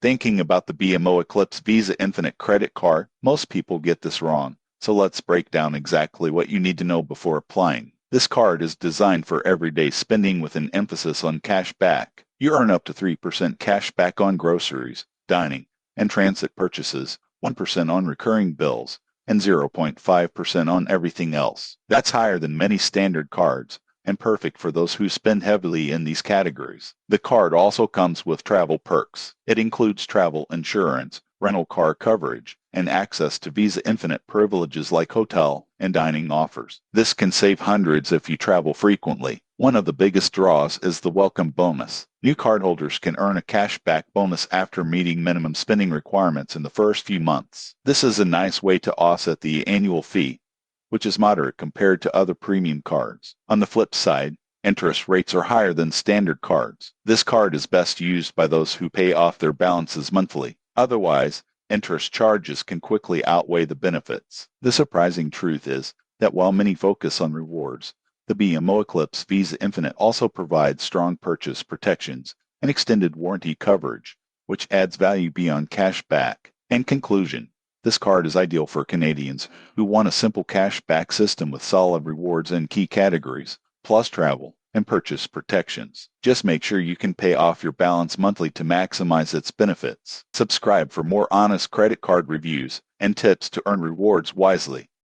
Thinking about the BMO Eclipse Visa Infinite credit card, most people get this wrong. So let's break down exactly what you need to know before applying. This card is designed for everyday spending with an emphasis on cash back. You earn up to 3% cash back on groceries, dining, and transit purchases, 1% on recurring bills, and 0.5% on everything else. That's higher than many standard cards, and perfect for those who spend heavily in these categories. The card also comes with travel perks. It includes travel insurance, rental car coverage, and access to Visa Infinite privileges like hotel and dining offers. This can save hundreds if you travel frequently. One of the biggest draws is the welcome bonus. New cardholders can earn a cashback bonus after meeting minimum spending requirements in the first few months. This is a nice way to offset the annual fee, which is moderate compared to other premium cards. On the flip side, interest rates are higher than standard cards. This card is best used by those who pay off their balances monthly. Otherwise, interest charges can quickly outweigh the benefits. The surprising truth is that while many focus on rewards, the BMO Eclipse Visa Infinite also provides strong purchase protections and extended warranty coverage, which adds value beyond cash back. In conclusion, this card is ideal for Canadians who want a simple cash back system with solid rewards in key categories, plus travel and purchase protections. Just make sure you can pay off your balance monthly to maximize its benefits. Subscribe for more honest credit card reviews and tips to earn rewards wisely.